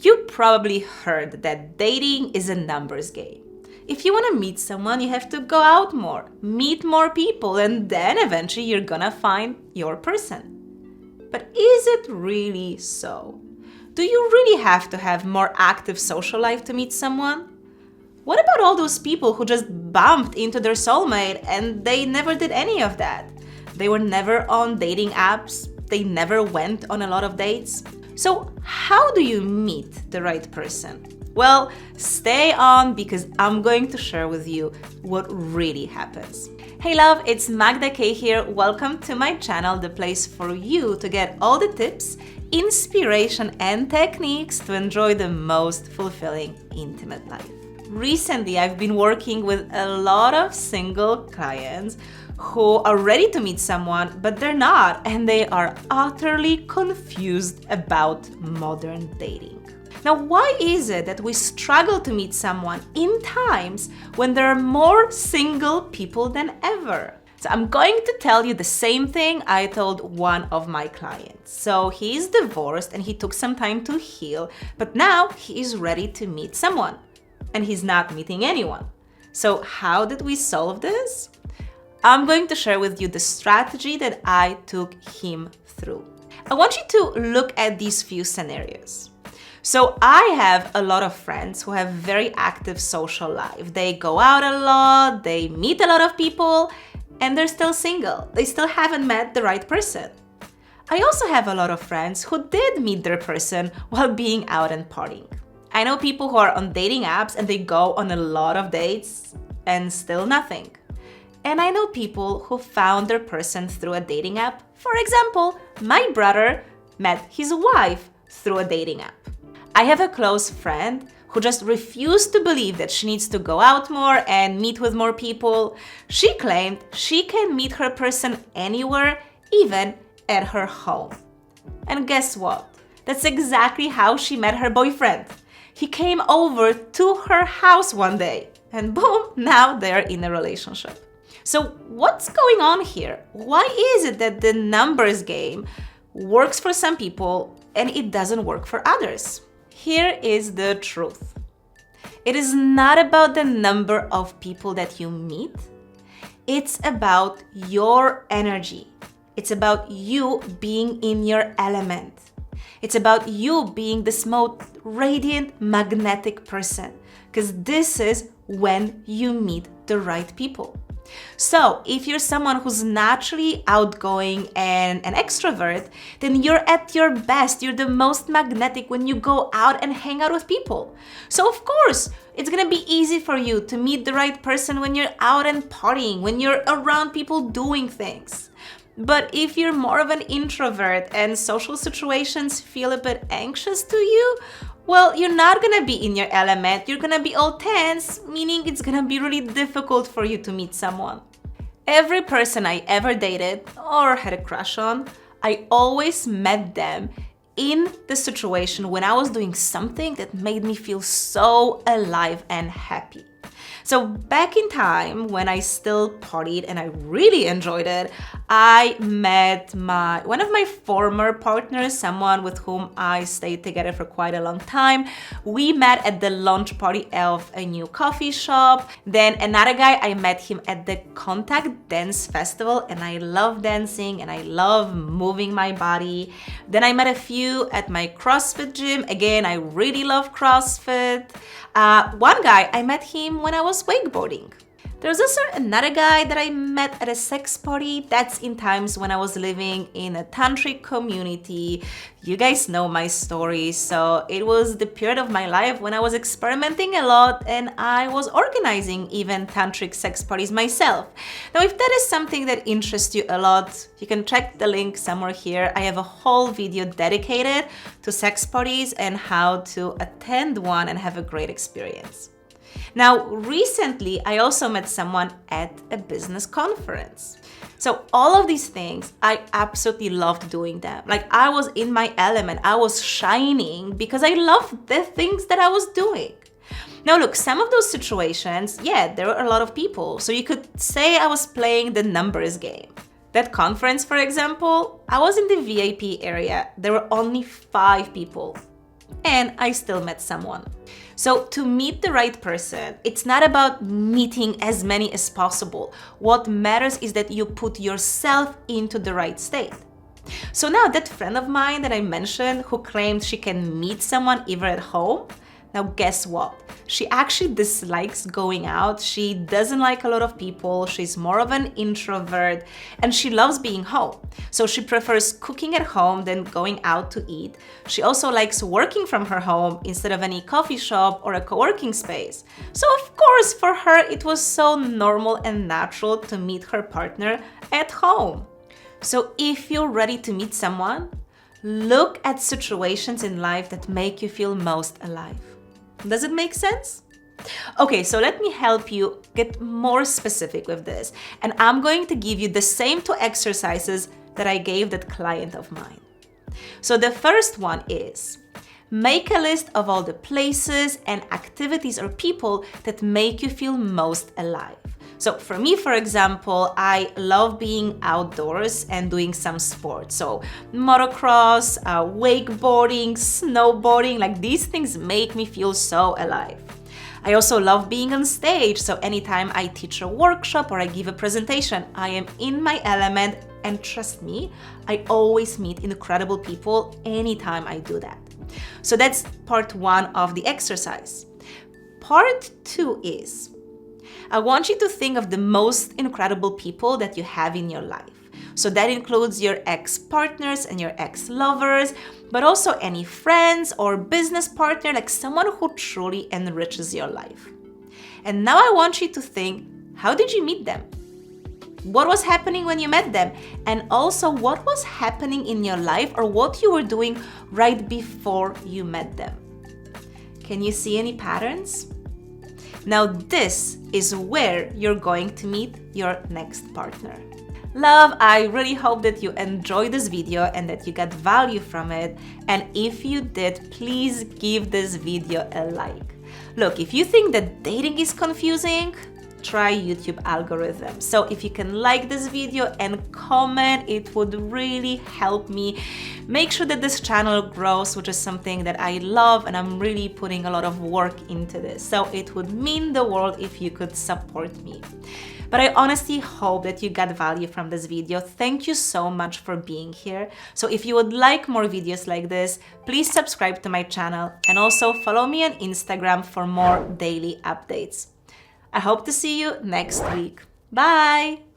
You probably heard that dating is a numbers game. If you want to meet someone, you have to go out more, meet more people, and then eventually you're gonna find your person. But is it really so? Do you really have to have more active social life to meet someone? What about all those people who just bumped into their soulmate and they never did any of that? They were never on dating apps, they never went on a lot of dates. So how do you meet the right person? Well, stay on because I'm going to share with you what really happens. Hey love, it's Magda K here. Welcome to my channel, the place for you to get all the tips, inspiration and techniques to enjoy the most fulfilling intimate life. Recently, I've been working with a lot of single clients who are ready to meet someone, but they're not, and they are utterly confused about modern dating. Now, why is it that we struggle to meet someone in times when there are more single people than ever? So I'm going to tell you the same thing I told one of my clients. So he's divorced and he took some time to heal, but now he is ready to meet someone and he's not meeting anyone. So how did we solve this? I'm going to share with you the strategy that I took him through. I want you to look at these few scenarios. So I have a lot of friends who have very active social life. They go out a lot, they meet a lot of people, and they're still single. They still haven't met the right person. I also have a lot of friends who did meet their person while being out and partying. I know people who are on dating apps and they go on a lot of dates and still nothing. And I know people who found their person through a dating app. For example, my brother met his wife through a dating app. I have a close friend who just refused to believe that she needs to go out more and meet with more people. She claimed she can meet her person anywhere, even at her home. And guess what? That's exactly how she met her boyfriend. He came over to her house one day and boom, now they're in a relationship. So what's going on here? Why is it that the numbers game works for some people and it doesn't work for others? Here is the truth. It is not about the number of people that you meet. It's about your energy. It's about you being in your element. It's about you being this most radiant, magnetic person. Because this is when you meet the right people. So if you're someone who's naturally outgoing and an extrovert, then you're at your best. You're the most magnetic when you go out and hang out with people. So of course, it's gonna be easy for you to meet the right person when you're out and partying, when you're around people doing things. But if you're more of an introvert and social situations feel a bit anxious to you, well, you're not gonna be in your element, you're gonna be all tense, meaning it's gonna be really difficult for you to meet someone. Every person I ever dated or had a crush on, I always met them in the situation when I was doing something that made me feel so alive and happy. So back in time when I still partied and I really enjoyed it, I met one of my former partners, someone with whom I stayed together for quite a long time. We met at the launch party of a new coffee shop. Then another guy, I met him at the Contact Dance Festival and I love dancing and I love moving my body. Then I met a few at my CrossFit gym. Again, I really love CrossFit. One guy, I met him when I was wakeboarding. There's also another guy that I met at a sex party. That's in times when I was living in a tantric community. You guys know my story. So it was the period of my life when I was experimenting a lot and I was organizing even tantric sex parties myself. Now, if that is something that interests you a lot, you can check the link somewhere here. I have a whole video dedicated to sex parties and how to attend one and have a great experience. Now, recently, I also met someone at a business conference. So all of these things, I absolutely loved doing them. Like I was in my element, I was shining because I loved the things that I was doing. Now look, some of those situations, yeah, there were a lot of people. So you could say I was playing the numbers game. That conference, for example, I was in the VIP area. There were only 5 people. And I still met someone. So to meet the right person, it's not about meeting as many as possible. What matters is that you put yourself into the right state. So now that friend of mine that I mentioned who claimed she can meet someone even at home, now guess what? She actually dislikes going out. She doesn't like a lot of people. She's more of an introvert and she loves being home. So she prefers cooking at home than going out to eat. She also likes working from her home instead of any coffee shop or a co-working space. So of course for her it was so normal and natural to meet her partner at home. So if you're ready to meet someone, look at situations in life that make you feel most alive. Does it make sense? Okay, so let me help you get more specific with this. And I'm going to give you the same 2 exercises that I gave that client of mine. So the first one is make a list of all the places and activities or people that make you feel most alive. So for me, for example, I love being outdoors and doing some sports. So motocross, wakeboarding, snowboarding, like these things make me feel so alive. I also love being on stage. So anytime I teach a workshop or I give a presentation, I am in my element. And trust me, I always meet incredible people anytime I do that. So that's part 1 of the exercise. Part 2 is, I want you to think of the most incredible people that you have in your life. So that includes your ex-partners and your ex-lovers, but also any friends or business partner, like someone who truly enriches your life. And now I want you to think, how did you meet them? What was happening when you met them? And also what was happening in your life or what you were doing right before you met them? Can you see any patterns? Now this is where you're going to meet your next partner. Love, I really hope that you enjoyed this video and that you got value from it. And if you did, please give this video a like. Look, if you think that dating is confusing, try YouTube algorithm. So if you can like this video and comment, it would really help me make sure that this channel grows, which is something that I love and I'm really putting a lot of work into this. So it would mean the world if you could support me. But I honestly hope that you got value from this video. Thank you so much for being here. So if you would like more videos like this, please subscribe to my channel and also follow me on Instagram for more daily updates. I hope to see you next week. Bye!